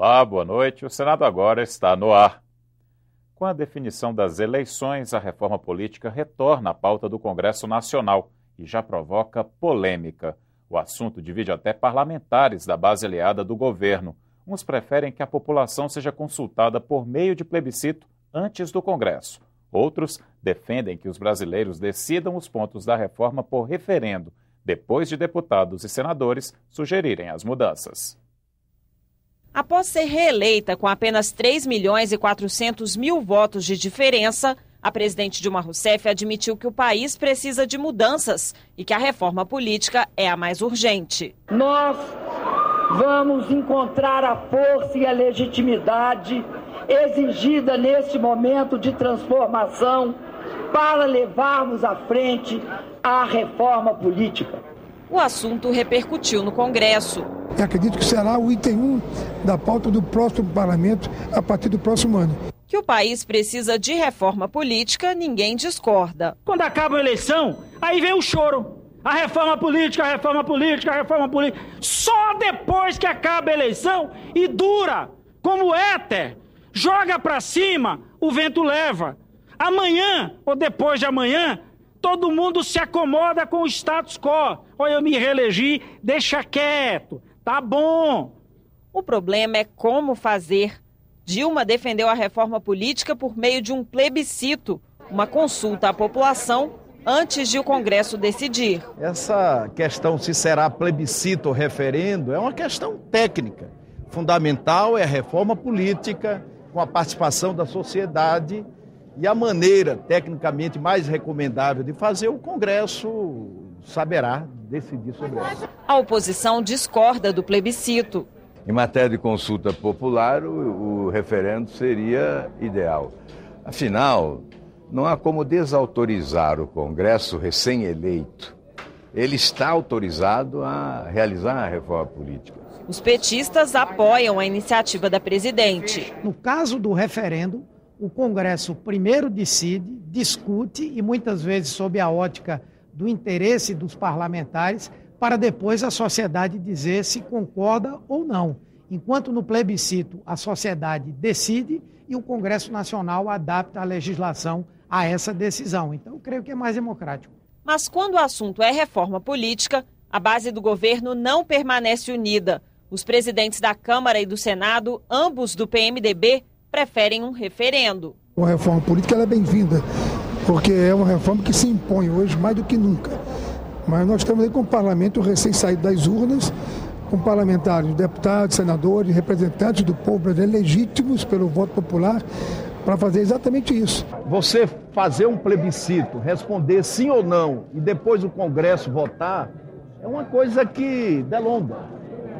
Olá, boa noite. O Senado agora está no ar. Com a definição das eleições, a reforma política retorna à pauta do Congresso Nacional e já provoca polêmica. O assunto divide até parlamentares da base aliada do governo. Uns preferem que a população seja consultada por meio de plebiscito antes do Congresso. Outros defendem que os brasileiros decidam os pontos da reforma por referendo, depois de deputados e senadores sugerirem as mudanças. Após ser reeleita com apenas 3.400.000 votos de diferença, a presidente Dilma Rousseff admitiu que o país precisa de mudanças e que a reforma política é a mais urgente. Nós vamos encontrar a força e a legitimidade exigida neste momento de transformação para levarmos à frente a reforma política. O assunto repercutiu no Congresso. Eu acredito que será o item 1 da pauta do próximo parlamento a partir do próximo ano. Que o país precisa de reforma política, ninguém discorda. Quando acaba a eleição, aí vem o choro. A reforma política, a reforma política, a reforma política. Só depois que acaba a eleição e dura, como éter, joga para cima, o vento leva. Amanhã ou depois de amanhã, todo mundo se acomoda com o status quo. Olha, eu me reelegi, deixa quieto, tá bom. O problema é como fazer. Dilma defendeu a reforma política por meio de um plebiscito, uma consulta à população antes de o Congresso decidir. Essa questão se será plebiscito ou referendo é uma questão técnica. Fundamental é a reforma política com a participação da sociedade e a maneira tecnicamente mais recomendável de fazer, o Congresso saberá decidir sobre isso. A oposição discorda do plebiscito. Em matéria de consulta popular, o referendo seria ideal. Afinal, não há como desautorizar o Congresso recém-eleito. Ele está autorizado a realizar a reforma política. Os petistas apoiam a iniciativa da presidente. No caso do referendo, o Congresso primeiro decide, discute e muitas vezes sob a ótica do interesse dos parlamentares, para depois a sociedade dizer se concorda ou não. Enquanto no plebiscito a sociedade decide e o Congresso Nacional adapta a legislação a essa decisão. Então, eu creio que é mais democrático. Mas quando o assunto é reforma política, a base do governo não permanece unida. Os presidentes da Câmara e do Senado, ambos do PMDB, preferem um referendo. A reforma política ela é bem-vinda, porque é uma reforma que se impõe hoje mais do que nunca. Mas nós estamos aí com o parlamento recém-saído das urnas, com parlamentares, deputados, senadores, representantes do povo brasileiro legítimos pelo voto popular para fazer exatamente isso. Você fazer um plebiscito, responder sim ou não e depois o Congresso votar, é uma coisa que delonga.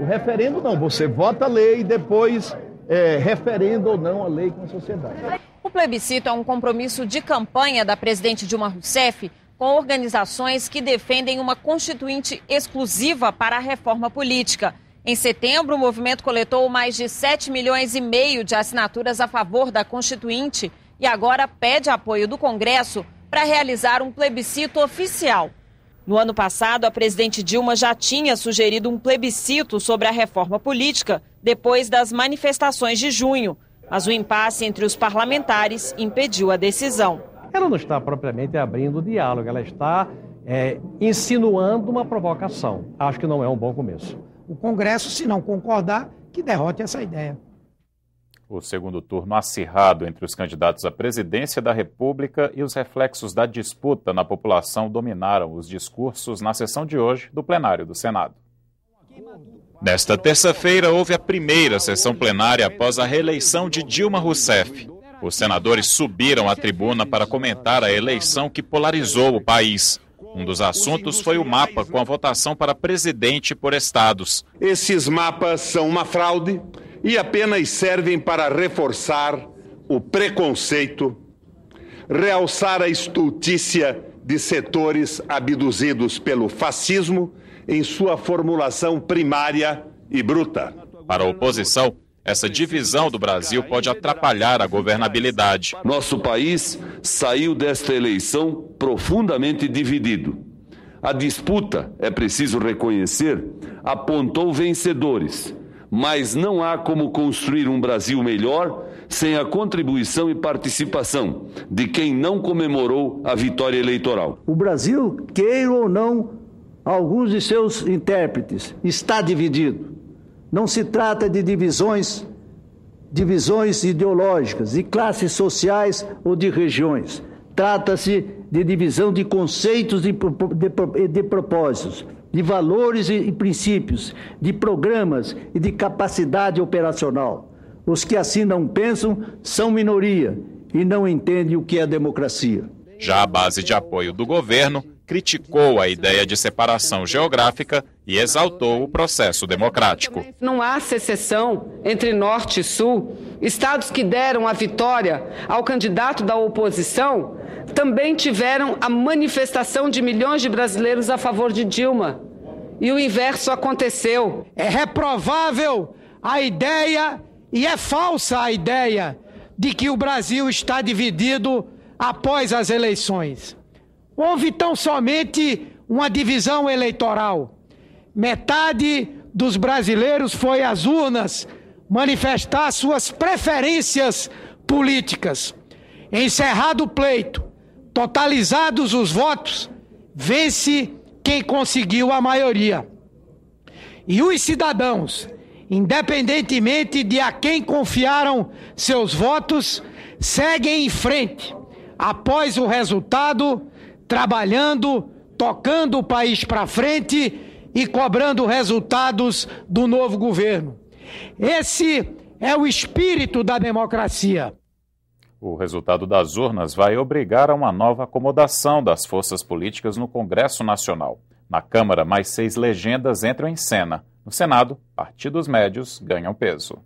O referendo não, você vota a lei e depois referendo ou não a lei com a sociedade. O plebiscito é um compromisso de campanha da presidente Dilma Rousseff com organizações que defendem uma constituinte exclusiva para a reforma política. Em setembro, o movimento coletou mais de 7,5 milhões de assinaturas a favor da constituinte e agora pede apoio do Congresso para realizar um plebiscito oficial. No ano passado, a presidente Dilma já tinha sugerido um plebiscito sobre a reforma política depois das manifestações de junho, mas o impasse entre os parlamentares impediu a decisão. Ela não está propriamente abrindo o diálogo, ela está insinuando uma provocação. Acho que não é um bom começo. O Congresso, se não concordar, que derrote essa ideia. O segundo turno acirrado entre os candidatos à presidência da República e os reflexos da disputa na população dominaram os discursos na sessão de hoje do plenário do Senado. Nesta terça-feira, houve a primeira sessão plenária após a reeleição de Dilma Rousseff. Os senadores subiram à tribuna para comentar a eleição que polarizou o país. Um dos assuntos foi o mapa com a votação para presidente por estados. Esses mapas são uma fraude e apenas servem para reforçar o preconceito, realçar a estultícia de setores abduzidos pelo fascismo em sua formulação primária e bruta. Para a oposição, essa divisão do Brasil pode atrapalhar a governabilidade. Nosso país saiu desta eleição profundamente dividido. A disputa, é preciso reconhecer, apontou vencedores, mas não há como construir um Brasil melhor sem a contribuição e participação de quem não comemorou a vitória eleitoral. O Brasil, queira ou não, alguns de seus intérpretes, está dividido. Não se trata de divisões ideológicas, de classes sociais ou de regiões. Trata-se de divisão de conceitos e de propósitos, de valores e princípios, de programas e de capacidade operacional. Os que assim não pensam são minoria e não entendem o que é democracia. Já a base de apoio do governo criticou a ideia de separação geográfica e exaltou o processo democrático. Não há secessão entre Norte e Sul. Estados que deram a vitória ao candidato da oposição também tiveram a manifestação de milhões de brasileiros a favor de Dilma. E o inverso aconteceu. É reprovável a ideia e é falsa a ideia de que o Brasil está dividido após as eleições. Houve tão somente uma divisão eleitoral. Metade dos brasileiros foi às urnas manifestar suas preferências políticas. Encerrado o pleito, totalizados os votos, vence quem conseguiu a maioria. E os cidadãos, independentemente de a quem confiaram seus votos, seguem em frente, após o resultado, trabalhando, tocando o país para frente e cobrando resultados do novo governo. Esse é o espírito da democracia. O resultado das urnas vai obrigar a uma nova acomodação das forças políticas no Congresso Nacional. Na Câmara, mais 6 legendas entram em cena. No Senado, partidos médios ganham peso.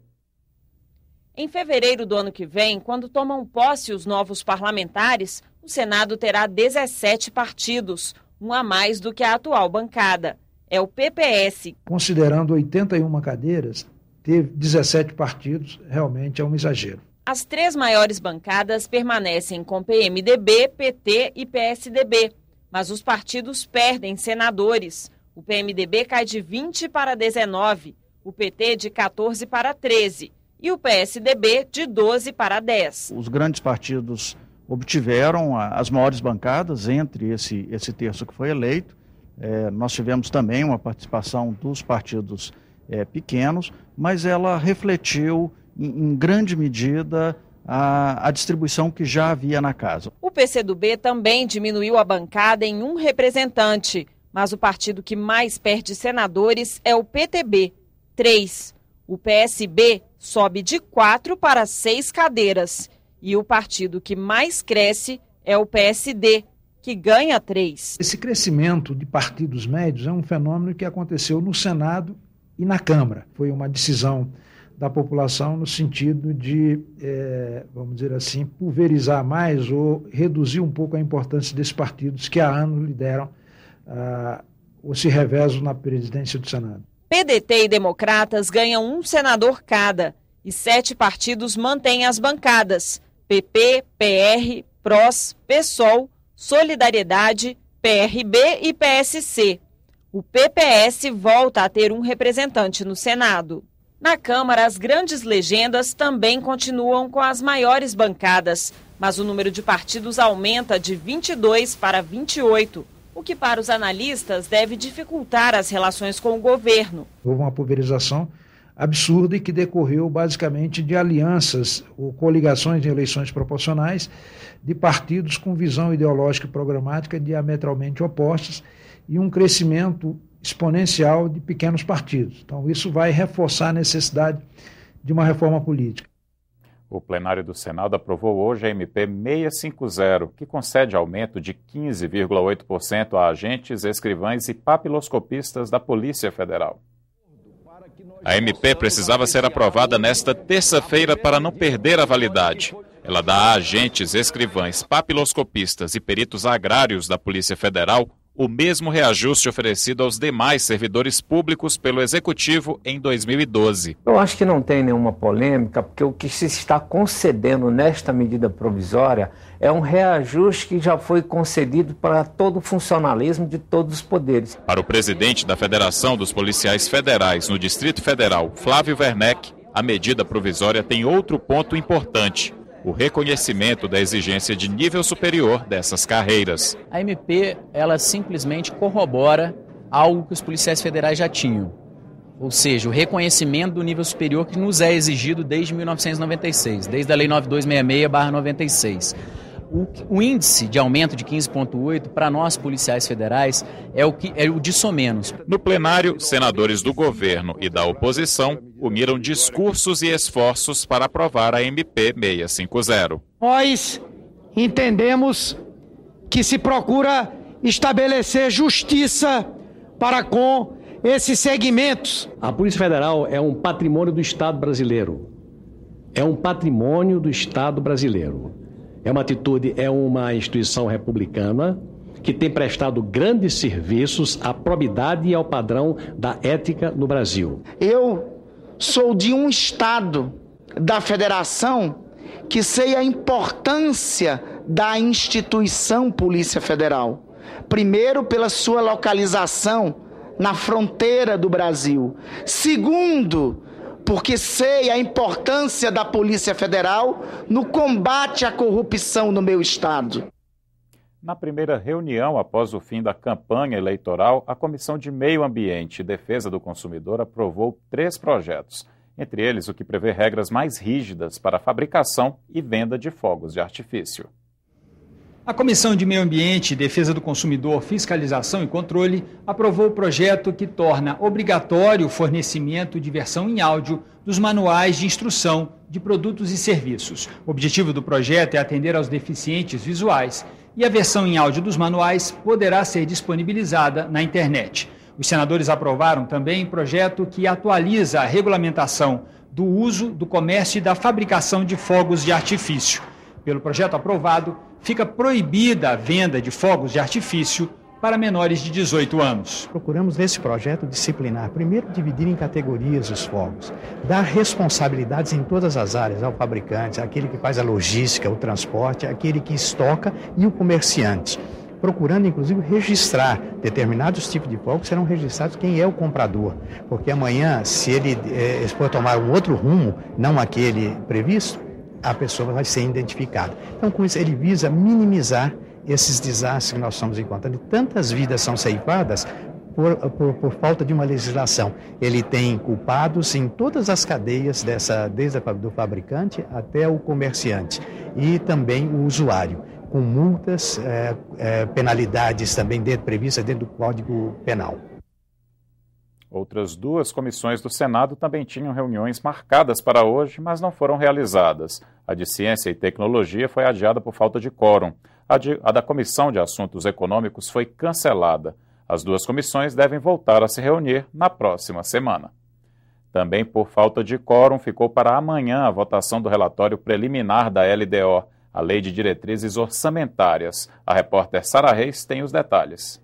Em fevereiro do ano que vem, quando tomam posse os novos parlamentares, o Senado terá 17 partidos, um a mais do que a atual bancada. É o PPS. Considerando 81 cadeiras, ter 17 partidos realmente é um exagero. As 3 maiores bancadas permanecem com PMDB, PT e PSDB, mas os partidos perdem senadores. O PMDB cai de 20 para 19, o PT de 14 para 13 e o PSDB de 12 para 10. Os grandes partidos obtiveram as maiores bancadas entre esse terço que foi eleito. Nós tivemos também uma participação dos partidos pequenos, mas ela refletiu em grande medida a distribuição que já havia na casa. O PCdoB também diminuiu a bancada em 1 representante, mas o partido que mais perde senadores é o PTB, 3. O PSB sobe de 4 para 6 cadeiras. E o partido que mais cresce é o PSD, que ganha 3. Esse crescimento de partidos médios é um fenômeno que aconteceu no Senado e na Câmara. Foi uma decisão da população no sentido de, vamos dizer assim, pulverizar mais ou reduzir um pouco a importância desses partidos que há anos lideram ou se revezam na presidência do Senado. PDT e Democratas ganham 1 senador cada e 7 partidos mantêm as bancadas: PP, PR, PROS, PSOL, Solidariedade, PRB e PSC. O PPS volta a ter 1 representante no Senado. Na Câmara, as grandes legendas também continuam com as maiores bancadas, mas o número de partidos aumenta de 22 para 28, o que para os analistas deve dificultar as relações com o governo. Houve uma pulverização absurda e que decorreu basicamente de alianças ou coligações em eleições proporcionais de partidos com visão ideológica e programática diametralmente opostas e um crescimento exponencial de pequenos partidos. Então isso vai reforçar a necessidade de uma reforma política. O plenário do Senado aprovou hoje a MP 650, que concede aumento de 15,8% a agentes, escrivães e papiloscopistas da Polícia Federal. A MP precisava ser aprovada nesta terça-feira para não perder a validade. Ela dá a agentes, escrivães, papiloscopistas e peritos agrários da Polícia Federal o mesmo reajuste oferecido aos demais servidores públicos pelo Executivo em 2012. Eu acho que não tem nenhuma polêmica, porque o que se está concedendo nesta medida provisória é um reajuste que já foi concedido para todo o funcionalismo de todos os poderes. Para o presidente da Federação dos Policiais Federais no Distrito Federal, Flávio Werneck, a medida provisória tem outro ponto importante: o reconhecimento da exigência de nível superior dessas carreiras. A MP, ela simplesmente corrobora algo que os policiais federais já tinham, ou seja, o reconhecimento do nível superior que nos é exigido desde 1996, desde a Lei 9266/96. O índice de aumento de 15,8 para nós policiais federais é o de somenos. No plenário, senadores do governo e da oposição uniram discursos e esforços para aprovar a MP 650. Nós entendemos que se procura estabelecer justiça para com esses segmentos. A Polícia Federal é um patrimônio do Estado brasileiro. É um patrimônio do Estado brasileiro. É uma instituição republicana que tem prestado grandes serviços à probidade e ao padrão da ética no Brasil. Eu sou de um estado da federação que sei a importância da instituição Polícia Federal. Primeiro, pela sua localização na fronteira do Brasil. Segundo, porque sei a importância da Polícia Federal no combate à corrupção no meu estado. Na primeira reunião após o fim da campanha eleitoral, a Comissão de Meio Ambiente e Defesa do Consumidor aprovou 3 projetos, entre eles o que prevê regras mais rígidas para a fabricação e venda de fogos de artifício. A Comissão de Meio Ambiente, Defesa do Consumidor, Fiscalização e Controle aprovou o projeto que torna obrigatório o fornecimento de versão em áudio dos manuais de instrução de produtos e serviços. O objetivo do projeto é atender aos deficientes visuais e a versão em áudio dos manuais poderá ser disponibilizada na internet. Os senadores aprovaram também o projeto que atualiza a regulamentação do uso, do comércio e da fabricação de fogos de artifício. Pelo projeto aprovado, fica proibida a venda de fogos de artifício para menores de 18 anos. Procuramos nesse projeto disciplinar, primeiro dividir em categorias os fogos, dar responsabilidades em todas as áreas ao fabricante, aquele que faz a logística, o transporte, aquele que estoca e o comerciante. Procurando, inclusive, registrar determinados tipos de fogos, serão registrados quem é o comprador, porque amanhã, se ele for tomar um outro rumo, não aquele previsto, a pessoa vai ser identificada. Então, com isso, ele visa minimizar esses desastres que nós estamos encontrando. Tantas vidas são ceifadas por falta de uma legislação. Ele tem culpados em todas as cadeias, desde do fabricante até o comerciante, e também o usuário, com multas, penalidades também previstas dentro do Código Penal. Outras 2 comissões do Senado também tinham reuniões marcadas para hoje, mas não foram realizadas. A de Ciência e Tecnologia foi adiada por falta de quórum. A da Comissão de Assuntos Econômicos foi cancelada. As 2 comissões devem voltar a se reunir na próxima semana. Também por falta de quórum, ficou para amanhã a votação do relatório preliminar da LDO, a Lei de Diretrizes Orçamentárias. A repórter Sara Reis tem os detalhes.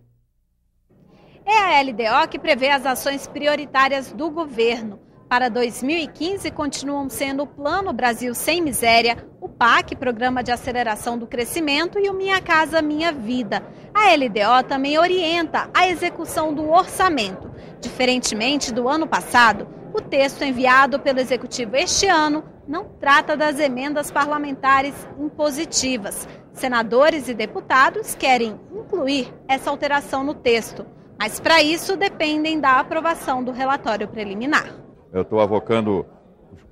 É a LDO que prevê as ações prioritárias do governo. Para 2015, continuam sendo o Plano Brasil Sem Miséria, o PAC, Programa de Aceleração do Crescimento, e o Minha Casa Minha Vida. A LDO também orienta a execução do orçamento. Diferentemente do ano passado, o texto enviado pelo Executivo este ano não trata das emendas parlamentares impositivas. Senadores e deputados querem incluir essa alteração no texto, mas para isso dependem da aprovação do relatório preliminar. Eu estou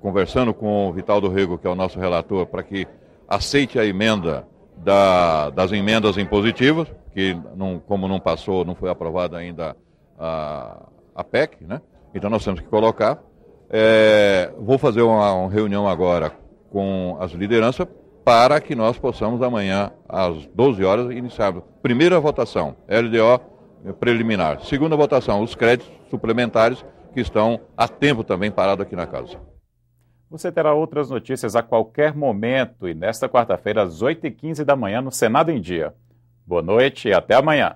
conversando com o Vital do Rego, que é o nosso relator, para que aceite a emenda das emendas impositivas, que como não passou, não foi aprovada ainda a PEC, né? Então nós temos que colocar. Vou fazer uma reunião agora com as lideranças para que nós possamos amanhã, às 12 horas, iniciar. Primeira votação, LDO preliminar. Segunda votação, os créditos suplementares que estão há tempo também parados aqui na casa. Você terá outras notícias a qualquer momento e nesta quarta-feira às 8h15 da manhã no Senado em Dia. Boa noite e até amanhã.